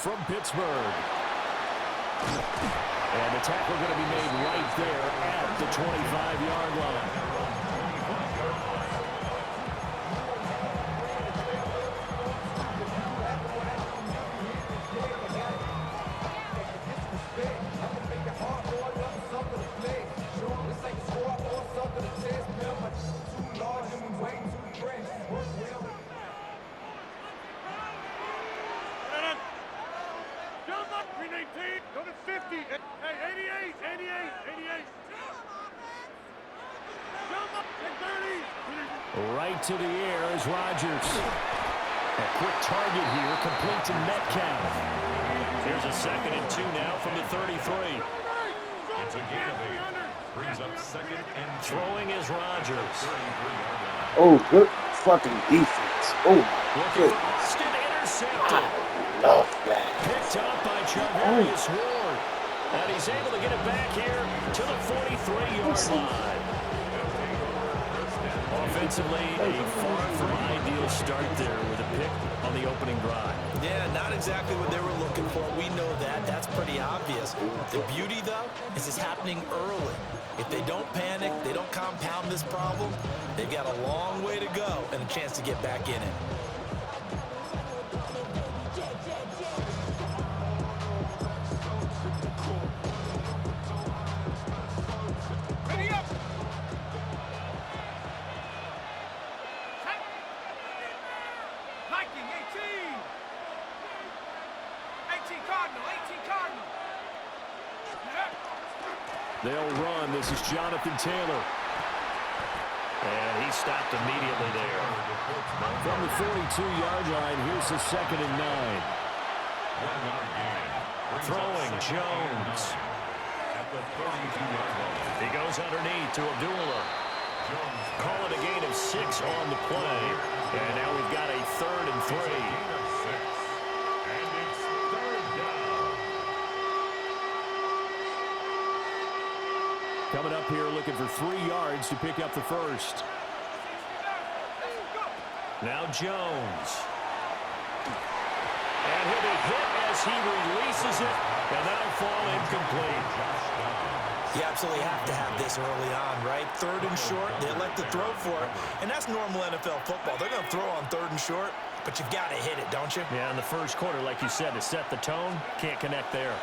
from Pittsburgh. And the tackle going to be made right there at the 25-yard line. Right to the air is Rodgers. A quick target here, complete to Metcalf. Here's a 2nd and 2 now from the 33. It's a gain. Brings up 2nd and 2. Throwing is Rodgers. Oh, good fucking defense. Oh, good. Austin intercepted. I love that. Picked up by Charvarius Ward. And he's able to get it back here to the 43-yard line. Offensively, a far from ideal start there with a pick on the opening drive. Yeah, not exactly what they were looking for. We know that. That's pretty obvious. The beauty, though, is it's happening early. If they don't panic, they don't compound this problem, they've got a long way to go and a chance to get back in it. They'll run. This is Jonathan Taylor. And he stopped immediately there. From the 42-yard line, here's the 2nd and 9. Throwing Jones. He goes underneath to Abdullah. Call it a gain of 6 on the play. And now we've got a 3rd and 3. Coming up here looking for 3 yards to pick up the first. Now Jones. And he'll be hit as he releases it, and that'll fall incomplete. You absolutely have to have this early on, right? 3rd and short, they elect to throw for it, and that's normal NFL football. They're going to throw on 3rd and short, but you've got to hit it, don't you? Yeah, in the first quarter, like you said, to set the tone, can't connect there.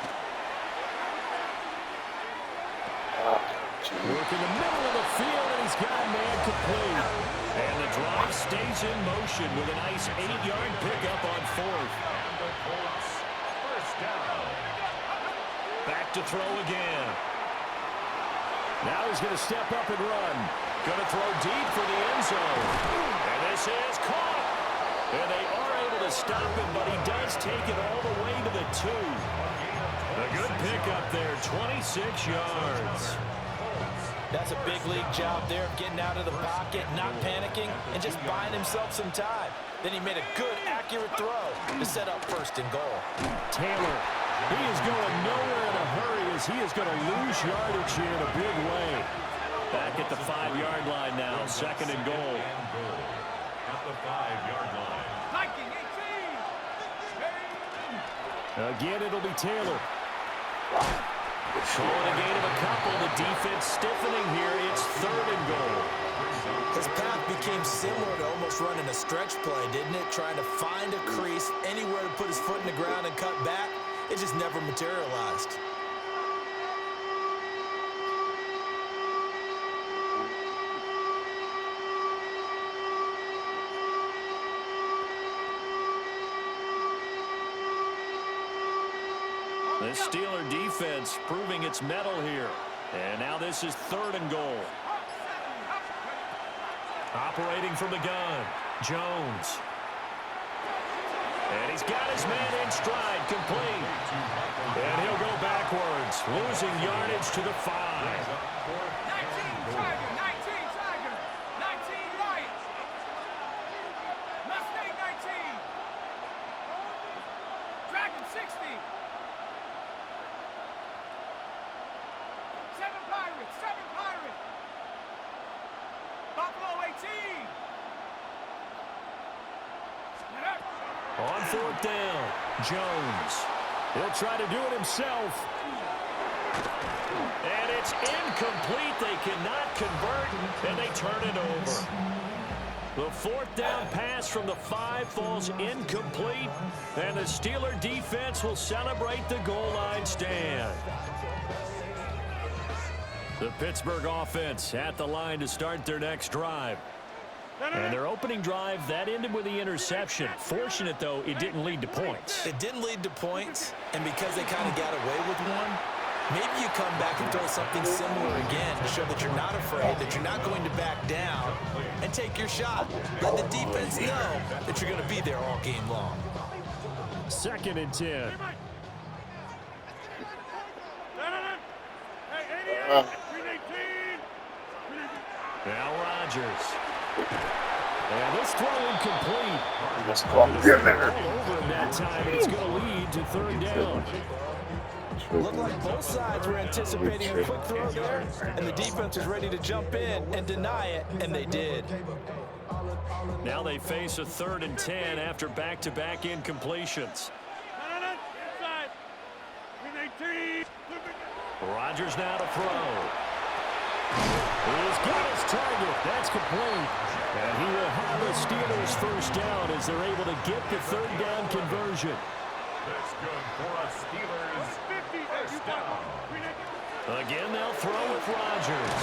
Work in the middle of the field, and he's got man complete. And the drive stays in motion with a nice 8-yard pickup on 4th. First down. Back to throw again. Now he's going to step up and run. Going to throw deep for the end zone. And this is caught. And they are able to stop him, but he does take it all the way to the 2. A good pickup there, 26 yards. That's a big league job there of getting out of the pocket, not panicking, and just buying himself some time. Then he made a good, accurate throw to set up 1st and goal. Taylor, he is going nowhere in a hurry as he is going to lose yardage here in a big way. Back at the 5-yard line now, 2nd and goal. At the 5-yard line. Again, it'll be Taylor. Showing a gain of a couple. The defense stiffening here. It's 3rd and goal. His path became similar to almost running a stretch play, didn't it? Trying to find a crease, anywhere to put his foot in the ground and cut back. It just never materialized. The Steeler defense proving its mettle here. And now this is 3rd and goal. Operating from the gun, Jones. And he's got his man in stride, complete. And he'll go backwards, losing yardage to the 5. 19 Tiger, 19 Tiger, 19 Lions. Mustang 19. Dragon 60. 7 Pirates, 7 Pirates. Buffalo 18. On 4th down. Jones. He'll try to do it himself. And it's incomplete. They cannot convert, and they turn it over. The 4th down pass from the 5 falls incomplete, and the Steeler defense will celebrate the goal line stand. The Pittsburgh offense at the line to start their next drive. And their opening drive, that ended with the interception. Fortunate, though, it didn't lead to points. It didn't lead to points, and because they kind of got away with one, maybe you come back and throw something similar again to show that you're not afraid, that you're not going to back down, and take your shot. Let the defense know that you're going to be there all game long. 2nd and 10. Now Rodgers. And this throw incomplete. Let's go. Get there. All over him that time, and it's going to lead to 3rd down. Looked like both sides were anticipating a quick throw there, and the defense was ready to jump in and deny it, and they did. Now they face a 3rd and 10 after back-to-back incompletions. Rodgers now to throw. He's got his target. That's complete. And he will have the Steelers 1st down as they're able to get the 3rd down conversion. That's good for a Steelers 1st down. Again, they'll throw with Rodgers.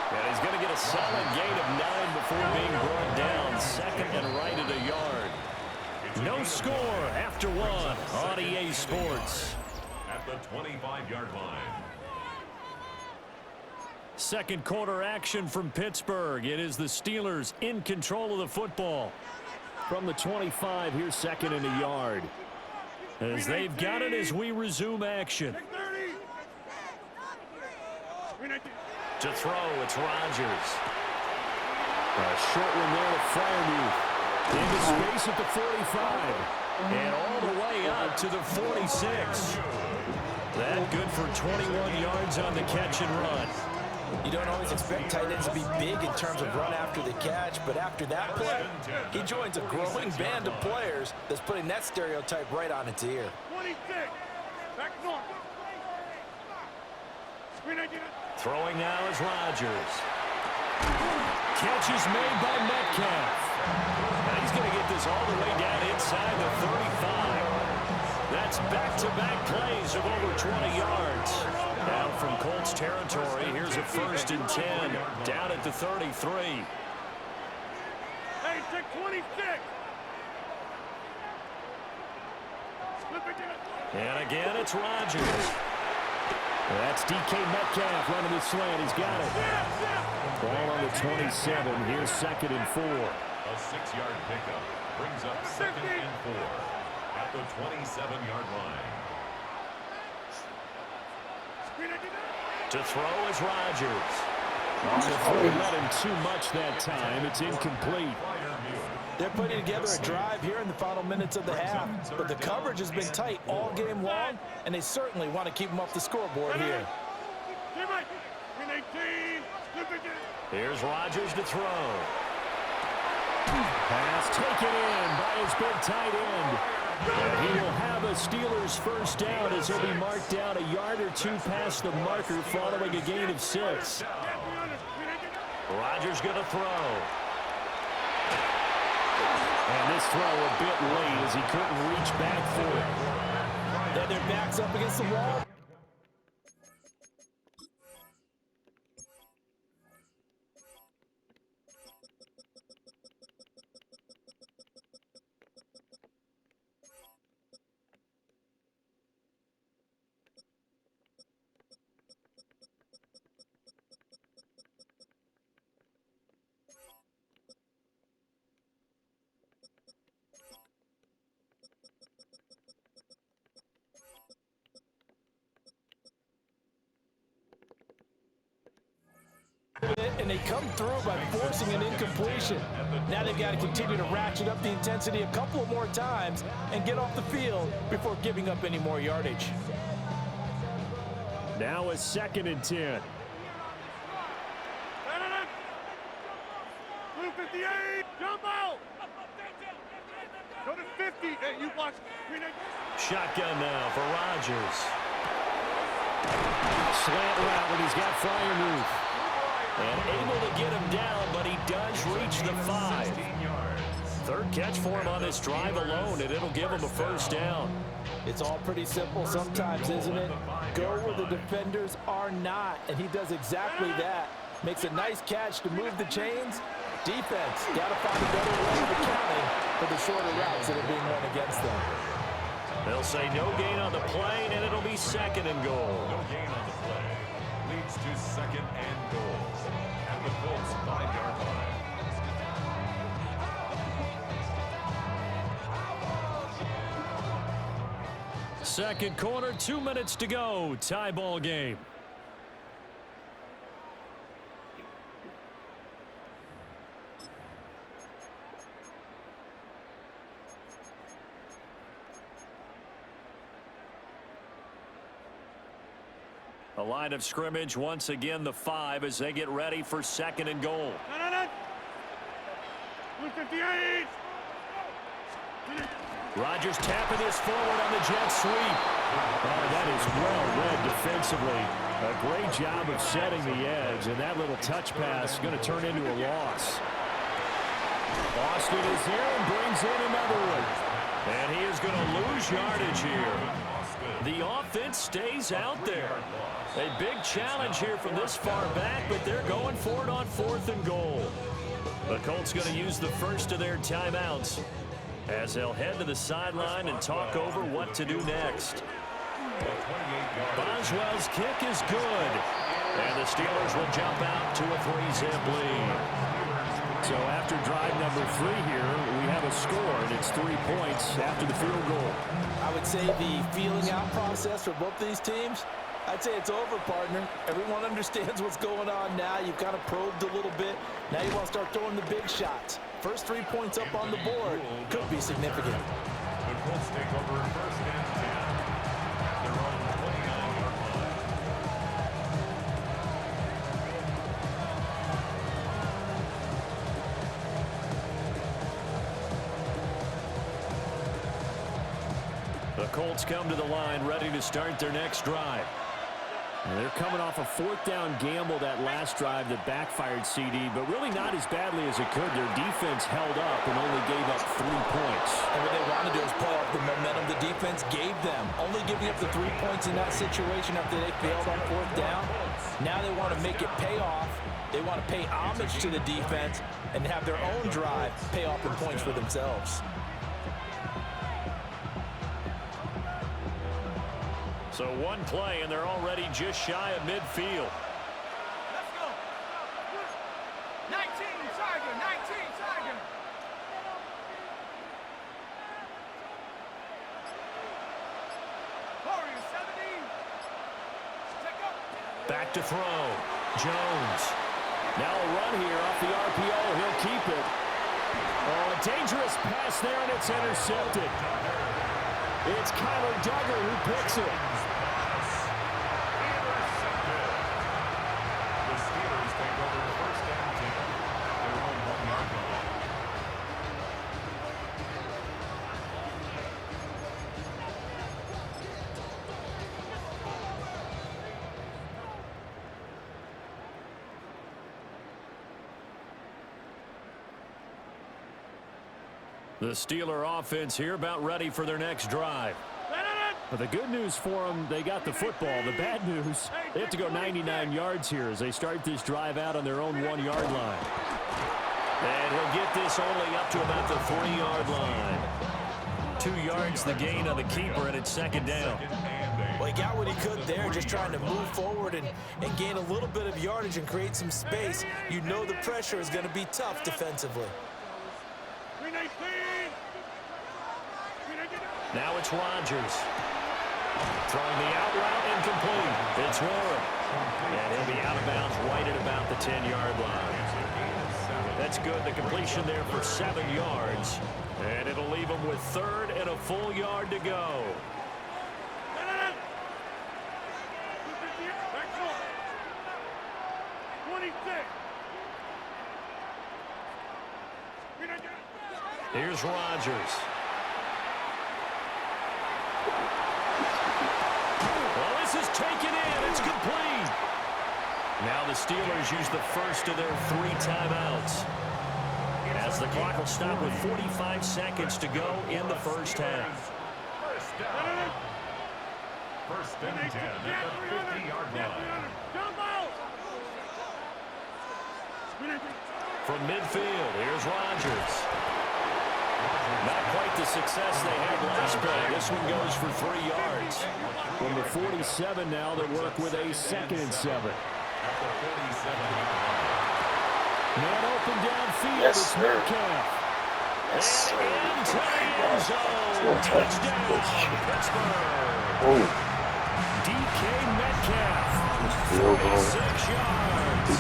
And he's going to get a solid gain of 9 before being brought down. 2nd and right at a yard. No score after 1 on EA Sports. At the 25-yard line. 2nd quarter action from Pittsburgh. It is the Steelers in control of the football. From the 25, here's 2nd and a yard. As they've got it as we resume action. To throw, it's Rodgers. A short one there to Freiermuth. Into space at the 45. And all the way out to the 46. That good for 21 yards on the catch and run. You don't always expect tight ends to be big in terms of run after the catch, but after that play, he joins a growing band of players that's putting that stereotype right on its ear. 26. Back north. Throwing now is Rodgers. Catch is made by Metcalf. And he's going to get this all the way down inside the 35. That's back-to-back plays of over 20 yards. Now from Colts territory, here's a 1st and 10 down at the 33. Hey, check 26. And again, it's Rodgers. That's DK Metcalf running the slant. He's got it. Ball on the 27. Here's 2nd and 4. A 6-yard pickup brings up 2nd and 4 at the 27-yard line. To throw is Rodgers. Before he let him too much that time, it's incomplete. They're putting together a drive here in the final minutes of the half, but the coverage has been tight all game long, and they certainly want to keep them off the scoreboard here. Here's Rodgers to throw. Pass taken in by his big tight end. And he will have a Steelers 1st down as he'll be marked down a yard or 2 past the marker following a gain of 6. Rodgers going to throw. And this throw a bit late as he couldn't reach back for it. Then their backs up against the wall. And they come through by forcing an incompletion. Now they've got to continue to ratchet up the intensity a couple more times and get off the field before giving up any more yardage. Now a 2nd and 10. Blue 58, jump out! Shotgun now for Rodgers. Slant route when he's got Freiermuth. And able to get him down, but he does reach the 5. Third catch for him on this drive alone, and it'll give him a first down. It's all pretty simple sometimes, isn't it? Go where the defenders are not, and he does exactly that. Makes a nice catch to move the chains. Defense, got to find a better way of accounting for the shorter routes that are being run against them. They'll say no gain on the play, and it'll be second and goal. No gain on the play. Leads to second and goal. At the Colts 5-yard line. Second quarter, 2 minutes to go. Tie ball game. The line of scrimmage, once again, the 5 as they get ready for second and goal. 158. Rodgers tapping this forward on the jet sweep. Oh, that is well read defensively. A great job of setting the edge, and that little touch pass is going to turn into a loss. Boston is here and brings in another one. And he is going to lose yardage here. The offense stays out there. A big challenge here from this far back, but they're going for it on 4th and goal. The Colts going to use the first of their timeouts as they'll head to the sideline and talk over what to do next. Boswell's kick is good. And the Steelers will jump out to a 3-zip lead. So after drive number 3 here, we have a score, and it's 3 points after the field goal. I would say the feeling out process for both these teams, I'd say it's over, partner. Everyone understands what's going on now. You've kind of probed a little bit. Now you want to start throwing the big shots. First 3 points up on the board could be significant. The Colts take over first and 10. Their own 29-yard line. The Colts come to the line ready to start their next drive. And they're coming off a 4th down gamble that last drive that backfired CD, but really not as badly as it could. Their defense held up and only gave up 3 points. And what they want to do is play off the momentum the defense gave them. Only giving up the 3 points in that situation after they failed on 4th down. Now they want to make it pay off. They want to pay homage to the defense and have their own drive pay off in points for themselves. So one play, and they're already just shy of midfield. Let's go. 19, Tiger. 19, Tiger. Warriors, 17. Take up. Back to throw. Jones. Now a run here off the RPO. He'll keep it. Oh, a dangerous pass there, and it's intercepted. It's Kyler Duggar who picks it. The Steelers take over first and 10. Their own 1-yard line. The Steeler offense here about ready for their next drive. But the good news for them, they got the football. The bad news, they have to go 99 yards here as they start this drive out on their own 1-yard line. And he'll get this only up to about the 3-yard line. 2 yards the gain on the keeper, and it's second down. Well, he got what he could there, just trying to move forward and gain a little bit of yardage and create some space. You know the pressure is going to be tough defensively. Now it's Rodgers. Throwing the out route incomplete. It's Warren. And he'll be out of bounds right at about the 10-yard line. That's good. The completion there for 7 yards. And it'll leave him with 3rd and a full yard to go. Here's Rodgers. Well, this is taken in. It's complete. Now the Steelers use the first of their 3 timeouts, as the clock will stop with 45 seconds to go in the first half. First down. First and 10 at the 50-yard line. From midfield, here's Rodgers. Not quite the success they had last play. This one goes for 3 yards. From the 47 now, they work with a 2nd and 7. At the 47-yard line. Man open downfield. Yes, It's sir. Metcalf. Yes, sir. Into the end zone. Touchdown, Pittsburgh. Oh, DK Metcalf. field goal. 6 yards.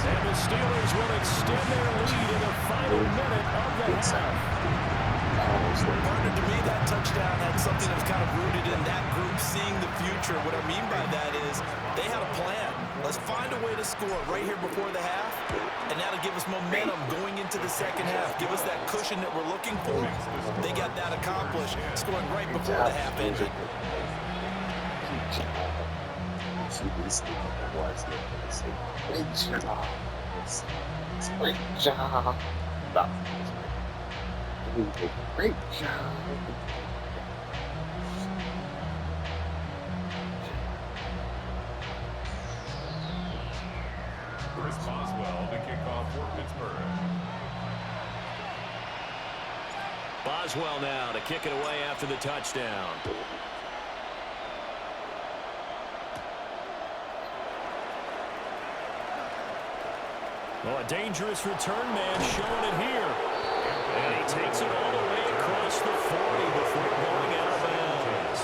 And the Steelers will extend their lead in the final minute of the half. Partner, to me, that touchdown had something that was kind of rooted in that group seeing the future. What I mean by that is they had a plan. Let's find a way to score right here before the half, and that'll give us momentum going into the second half. Give us that cushion that we're looking for. They got that accomplished, scoring right before the half ended. Great job. Great job. Chris Boswell to kick off for Pittsburgh. Boswell now to kick it away after the touchdown. Well, a dangerous return man showing it here. And he takes it all the way across the 40 before going out of bounds.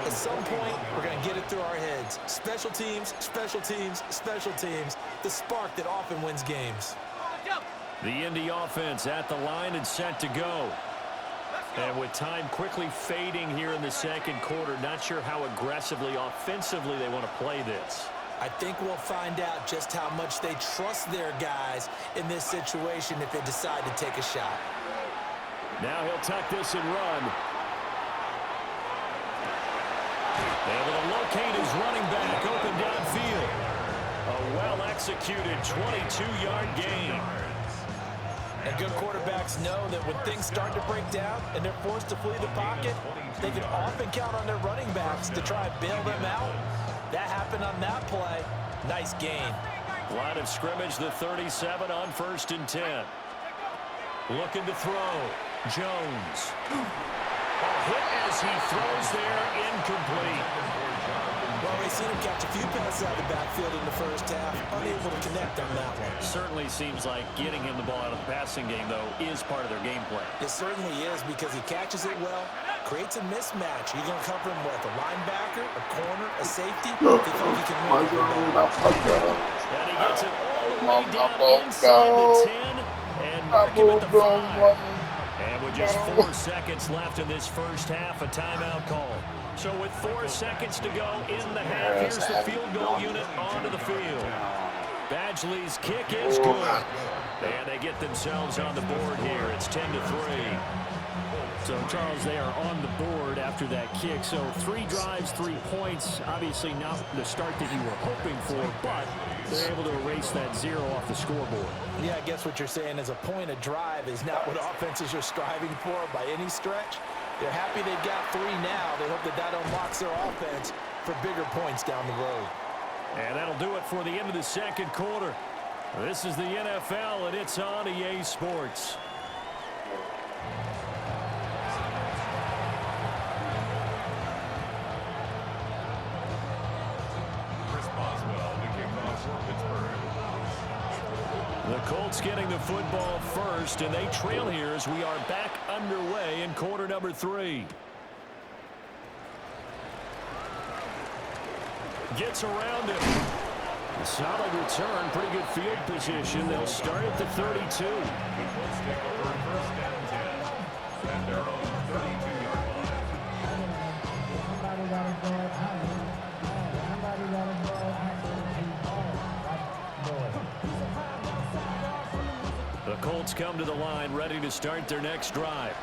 At some point, we're going to get it through our heads. Special teams, special teams, special teams. The spark that often wins games. The Indy offense at the line and set to go. And with time quickly fading here in the second quarter, not sure how aggressively, offensively they want to play this. I think we'll find out just how much they trust their guys in this situation if they decide to take a shot. Now he'll tuck this and run. Able to locate his running back open downfield. A well-executed 22-yard gain. And good quarterbacks know that when things start to break down and they're forced to flee the pocket, they can often count on their running backs to try and bail them out. That happened on that play. Nice gain. Line of scrimmage, the 37 on 1st and 10. Looking to throw. Jones. A hit as he throws there, incomplete. Well, we've seen him catch a few passes out of the backfield in the first half. Unable to connect on that one. Certainly seems like getting him the ball out of the passing game, though, is part of their game plan. It certainly is because he catches it well, creates a mismatch. You're going to cover him with a linebacker, a corner, a safety. They think he can win. And he gets it all the way down inside the 10 and mark him at the 5. And with just 4 seconds left in this first half, a timeout call. So with 4 seconds to go in the half, here's the field goal unit onto the field. Badgley's kick is good. And they get themselves on the board here. It's 10-3. So, Charles, they are on the board after that kick. So 3 drives, 3 points. Obviously not the start that you were hoping for, but they're able to erase that 0 off the scoreboard. Yeah, I guess what you're saying is a point a drive is not what offenses are striving for by any stretch. They're happy they've got 3 now. They hope that that unlocks their offense for bigger points down the road. And that'll do it for the end of the second quarter. This is the NFL, and it's on EA Sports. Chris Boswell to kick off for Pittsburgh. The Colts getting the football first, and they trail here as we are back underway in quarter number 3. Gets around him. A solid return, pretty good field position. They'll start at the 32. The Colts take over 1st and 10 at their own 32-yard The Colts come to the line ready to start their next drive.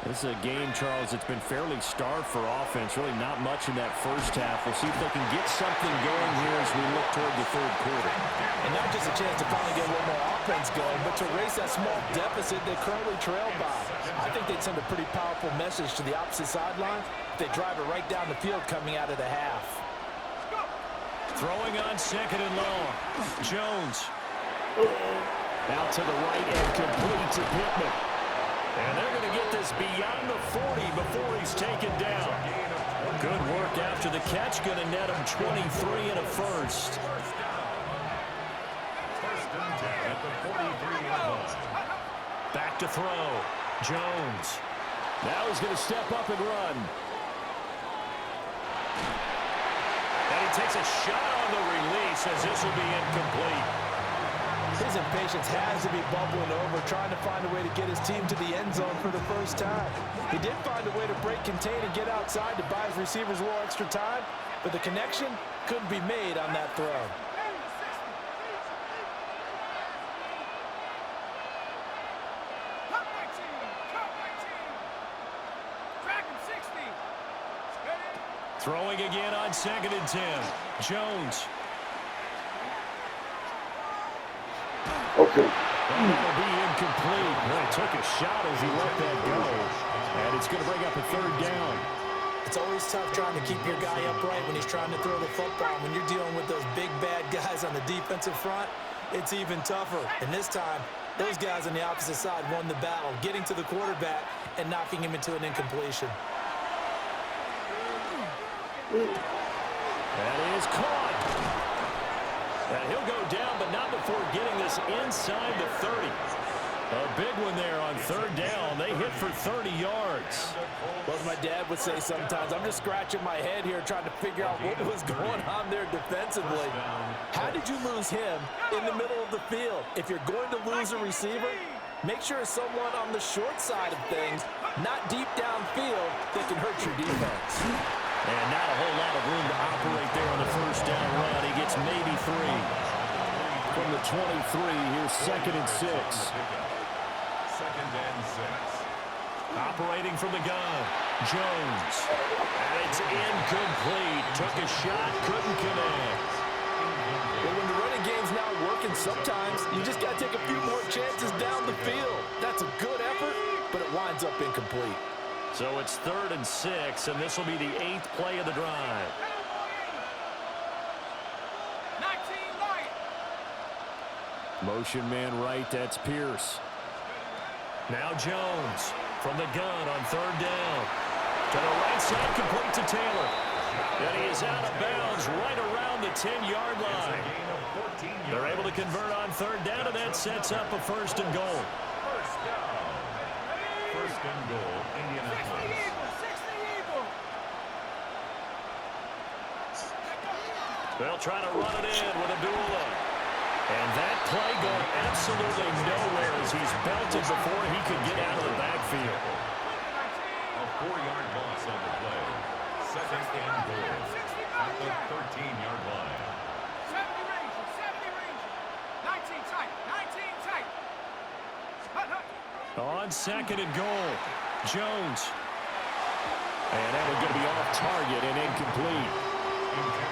This is a game, Charles, it's been fairly starved for offense. Really not much in that first half. We'll see if they can get something going here as we look toward the third quarter. And not just a chance to finally get a little more offense going, but to erase that small deficit they currently trail by. I think they'd send a pretty powerful message to the opposite sideline if they drive it right down the field coming out of the half. Throwing on second and long. Jones. Out to the right and complete to Pittman. And they're going to get this beyond the 40 before he's taken down. Good work after the catch. Going to net him 23 and a first. Back to throw. Jones. Now he's going to step up and run. And he takes a shot on the release as this will be incomplete. His impatience has to be bubbling over, trying to find a way to get his team to the end zone for the first time. He did find a way to break contain and get outside to buy his receivers a little extra time, but the connection couldn't be made on that throw. Throwing again on second and 10. Jones. Okay. That'll be incomplete. Well, he took a shot as he let that go. And it's going to bring up a third down. It's always tough trying to keep your guy upright when he's trying to throw the football. When you're dealing with those big, bad guys on the defensive front, it's even tougher. And this time, those guys on the opposite side won the battle, getting to the quarterback and knocking him into an incompletion. That is caught. And he'll go down, but not before getting this inside the 30. A big one there on third down. They hit for 30 yards. Well, as my dad would say sometimes, I'm just scratching my head here trying to figure out what was going on there defensively. How did you lose him in the middle of the field? If you're going to lose a receiver, make sure it's someone on the short side of things, not deep downfield, that can hurt your defense. And not a whole lot of room to operate there on the first down run. He gets maybe 3. From the 23, here's second and 6. Second and 6. Operating from the gun, Jones. And it's incomplete. Took a shot, couldn't connect. Well, when the running game's not working, sometimes you just got to take a few more chances down the field. That's a good effort, but it winds up incomplete. So it's 3rd and 6, and this will be the 8th play of the drive. 19 light. Motion man right, that's Pierce. Now Jones from the gun on third down. To the right side, complete to Taylor. And he is out of bounds right around the 10-yard line. They're able to convert on third down, and that sets up a 1st and goal. First and goal, Indianapolis. 60 Eagle. They'll try to run it in with Abdullah. And that play going absolutely nowhere as he's belted before he could get out of the backfield. A 4-yard loss on the play. Second and goal at the 13-yard line. 70 Ranger, 70 Ranger. 19 tight, 19 tight. Hut, hut. On second and goal, Jones. And that was going to be off target and incomplete.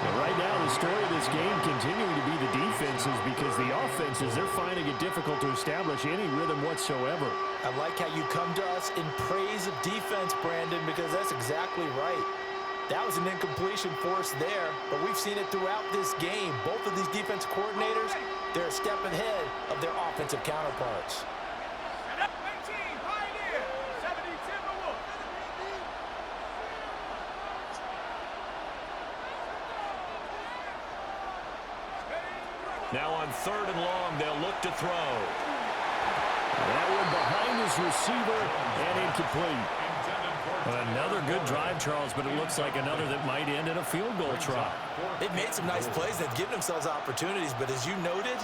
And right now, the story of this game continuing to be the defenses, because the offenses, they're finding it difficult to establish any rhythm whatsoever. I like how you come to us in praise of defense, Brandon, because that's exactly right. That was an incompletion for us there, but we've seen it throughout this game. Both of these defense coordinators, they're a step ahead of their offensive counterparts. 19 Pioneer, 70 Timberwolf. Now on third and long, they'll look to throw. That one behind his receiver and incomplete. Another good drive, Charles, but it looks like another that might end in a field goal try. They've made some nice plays. They've given themselves opportunities, but as you noted,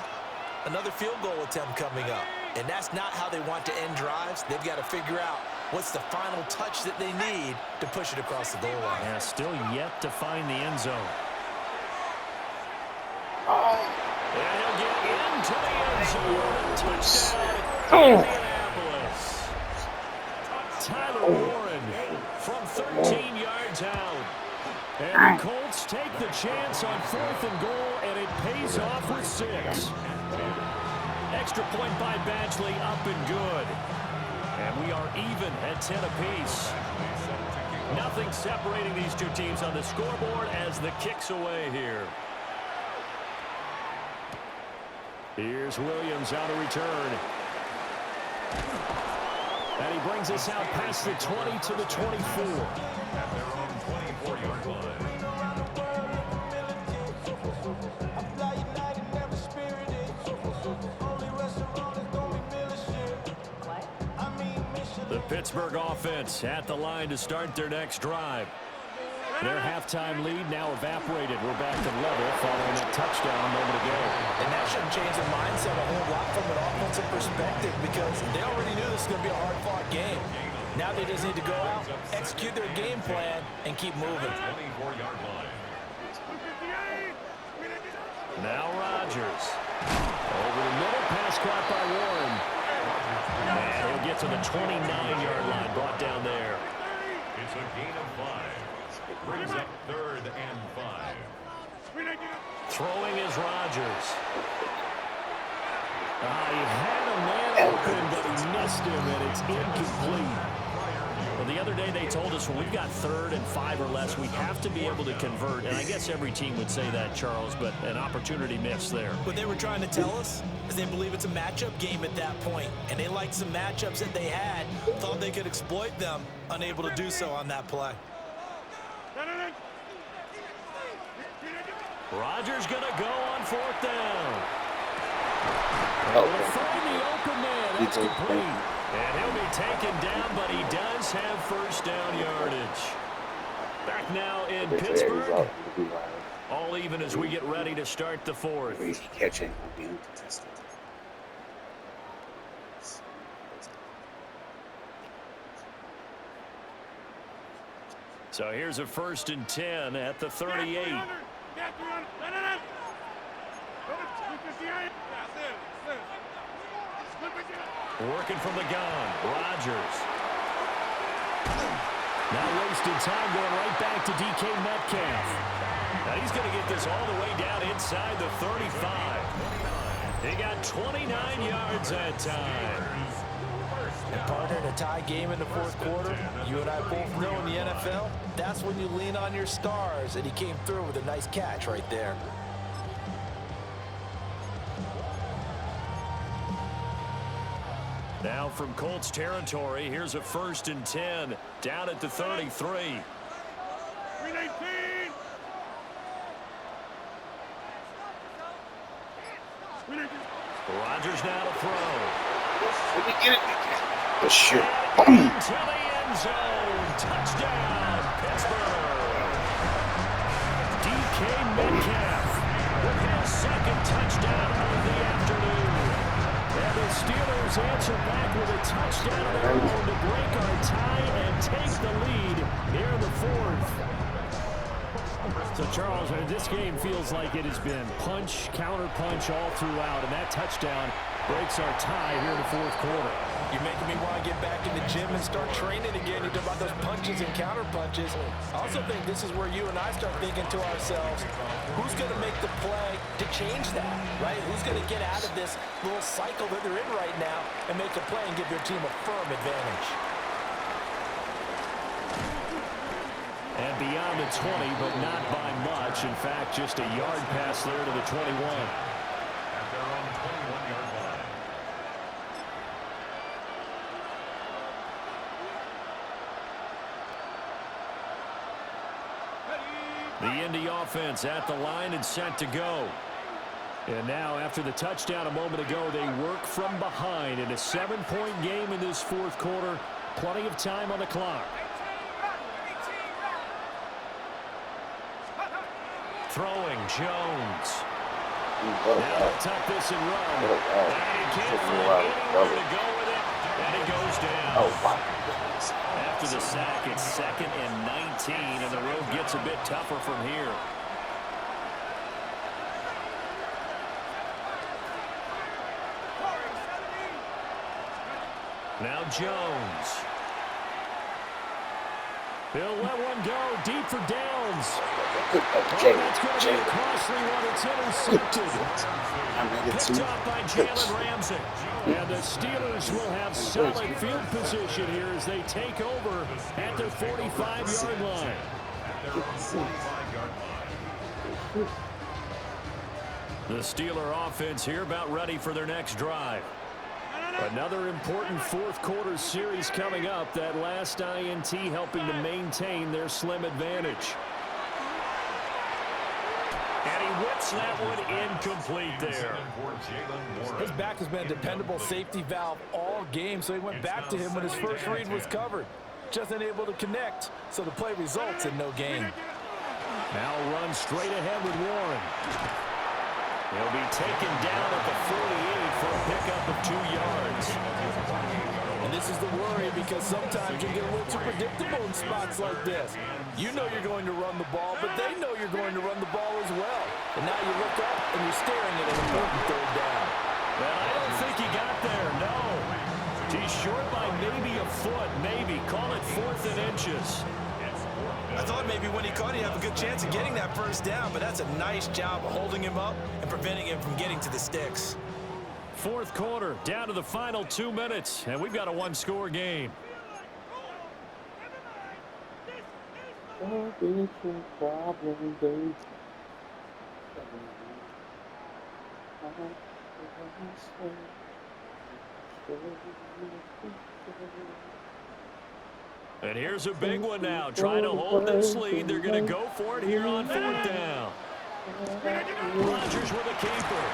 another field goal attempt coming up. And that's not how they want to end drives. They've got to figure out what's the final touch that they need to push it across the goal line. Yeah, still yet to find the end zone. And he'll get into the end zone. Touchdown, Indianapolis. Tyler Warren from 13 yards out. And the Colts take the chance on 4th and goal, and it pays off with 6. Extra point by Badgley, up and good. And we are even at 10 apiece. Nothing separating these two teams on the scoreboard as the kick's away here. Here's Williams out of return. And he brings us out past the 20 to the 24. At their own 24-yard line. The Pittsburgh offense at the line to start their next drive. Their halftime lead now evaporated. We're back to level following that touchdown a moment ago. And that shouldn't change the mindset a whole lot from an offensive perspective because they already knew this was going to be a hard-fought game. Now they just need to go out, execute their game plan, and keep moving. 24-yard line. Now Rodgers. Over the middle, pass caught by Warren. And he'll get to the 29-yard line, brought down there. It's a gain of 5. Brings up 3rd and 5. Throwing is Rodgers. He had a man open, but he missed him, and it's incomplete. Well, the other day they told us when we've got 3rd and 5 or less, we have to be able to convert. And I guess every team would say that, Charles, but an opportunity missed there. What they were trying to tell us is they believe it's a matchup game at that point, and they liked some matchups that they had, thought they could exploit them, unable to do so on that play. Rodgers going to go on 4th down. Okay. Find the open man. That's complete. And he'll be taken down, but he does have 1st down yardage. Back now in Pittsburgh. All even as we get ready to start the 4th. Crazy catching will be uncontested. So here's a 1st and 10 at the 38. Working from the gun, Rodgers. Now wasted time going right back to DK Metcalf. Now he's going to get this all the way down inside the 35. He got 29 yards that time. And partner, in a tie game in the 4th quarter, you and I both know in the NFL, that's when you lean on your stars, and he came through with a nice catch right there. Now from Colts territory, here's a 1st and 10 down at the 33. Rodgers now to throw. Let me get it. Oh, shit. Into the end zone. Touchdown, Pittsburgh. DK Metcalf with his 2nd touchdown of the afternoon. And the Steelers answer back with a touchdown of their own to break our tie and take the lead here in the 4th. So, Charles, this game feels like it has been punch, counter-punch all throughout, and that touchdown breaks our tie here in the 4th quarter. You're making me want to get back in the gym and start training again. You talk about those punches and counter punches. I also think this is where you and I start thinking to ourselves, who's going to make the play to change that, right? Who's going to get out of this little cycle that they're in right now and make a play and give their team a firm advantage? And beyond the 20, but not by much. In fact, just a yard pass there to the 21. At their own 21-yard line. The Indy offense at the line and set to go. And now, after the touchdown a moment ago, they work from behind in a 7-point game in this 4th quarter. Plenty of time on the clock. Throwing, Jones. Now tuck this and run. And he can't find anywhere to go with it. And he goes down. Oh, wow. After the sack, it's 2nd and 19, and the road gets a bit tougher from here. Now Jones. He'll let one go deep for Downs. Good. Oh, that's going to be a costly one. It's intercepted. Picked up by Jalen Ramsey. And the Steelers will have solid field position here as they take over at their 45-yard line. The Steeler offense here about ready for their next drive. Another important fourth-quarter series coming up. That last INT helping to maintain their slim advantage. And he whips that one incomplete there. His back has been a dependable safety valve all game, so he went back to him when his first read was covered. Just unable to connect, so the play results in no gain. Now run straight ahead with Warren. He'll be taken down at the 48 for a pickup of 2 yards. And this is the worry because sometimes you get a little too predictable in spots like this. You know you're going to run the ball, but they know you're going to run the ball as well. And now you look up and you're staring at an important third down. Well, I don't think he got there, no. He's short by maybe a foot, maybe. Call it 4th and inches. I thought maybe when he caught it, he'd have a good chance of getting that first down, but that's a nice job of holding him up and preventing him from getting to the sticks. Fourth quarter, down to the final 2 minutes, and we've got a one-score game. And here's a big one now. Trying to hold this lead. They're going to go for it here on 4th down. Rodgers with a keeper.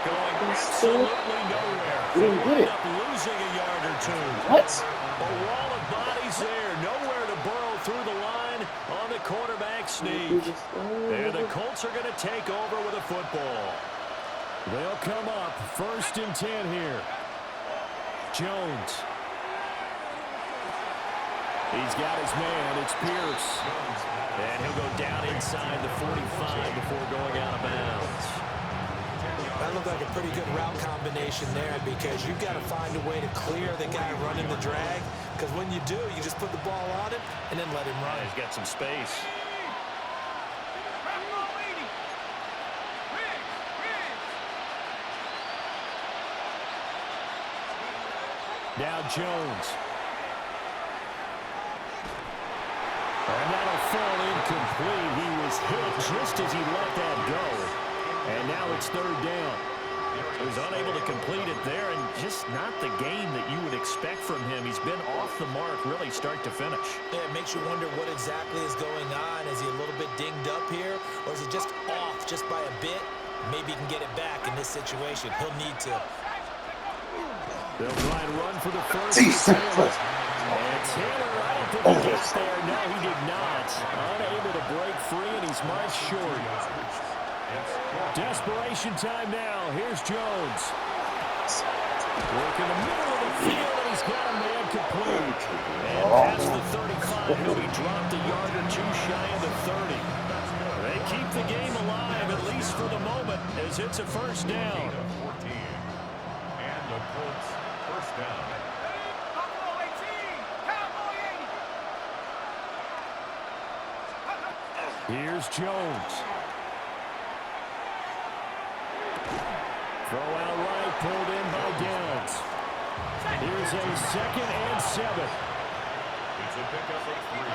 Going absolutely nowhere. They'll end up losing a yard or 2. What? A wall of bodies there. Nowhere to burrow through the line on the quarterback sneak. And the Colts are going to take over with a football. They'll come up 1st and 10 here. Jones. He's got his man. It's Pierce. And he'll go down inside the 45 before going out of bounds. That looked like a pretty good route combination there because you've got to find a way to clear the guy running the drag. Because when you do, you just put the ball on him and then let him run. He's got some space. Now Jones. And that'll fall incomplete. He was hit just as he let that go. And now it's 3rd down. He was unable to complete it there, and just not the game that you would expect from him. He's been off the mark really start to finish. Yeah, it makes you wonder what exactly is going on. Is he a little bit dinged up here, or is he just off just by a bit? Maybe he can get it back in this situation. He'll need to. They'll try and run for the first. And Taylor, I don't think he gets there. No, he did not. Unable to break free, and he's marched short. Desperation time now. Here's Jones. Work in the middle of the field, and he's got a man complete. And past the 35, he'll be dropped a yard or 2 shy of the 30. They keep the game alive, at least for the moment, as it's a 1st down. 14. And the Colts first down. Buffalo 18, Cowboy 80. Here's Jones. Throw out right, pulled in by Downs. Here's a 2nd and 7. It's a pickup of 3.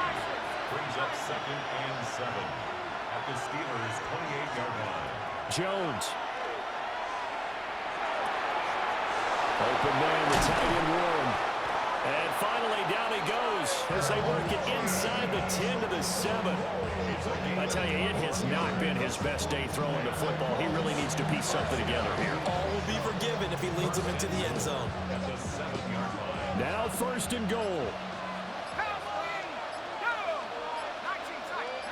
Brings up 2nd and 7 at the Steelers' 28-yard line. Jones. Open man, the tight end Warren. And finally down he goes as they work it inside the 10 to the 7. I tell you, it has not been his best day throwing the football. He really needs to piece something together here. All will be forgiven if he leads him into the end zone. At the 7-yard line. Now 1st and goal. Cowboy 80, go. 19 tight.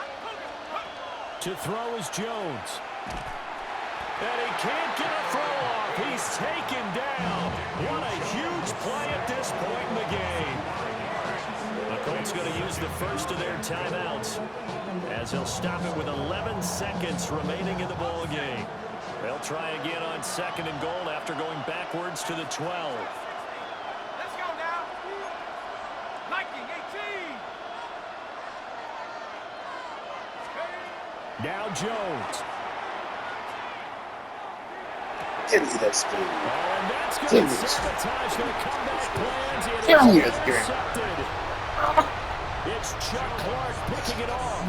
To throw is Jones. And he can't get a throw off. He's taken down. What a huge play at this point in the game. The Colts going to use the first of their timeouts as he'll stop it with 11 seconds remaining in the ball game. They'll try again on 2nd and goal after going backwards to the 12. Let's go now. Viking 18. Now Jones. Didn't see that spin. And that's going Didn't to see sabotage their comeback plans. It Damn is you, that's good. intercepted. It's Chuck Clark picking it off.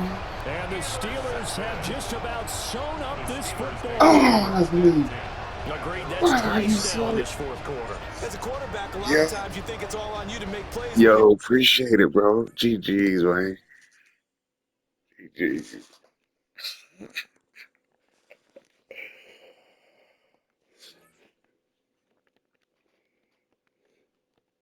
And the Steelers have just about sewn up this football. Oh, dude. Agreed, Wow, that's you twice now saw in it. this fourth quarter. As a quarterback, a lot Yeah. of times you think it's all on you to make plays. Yo, appreciate it, bro. GG's, man. GG's.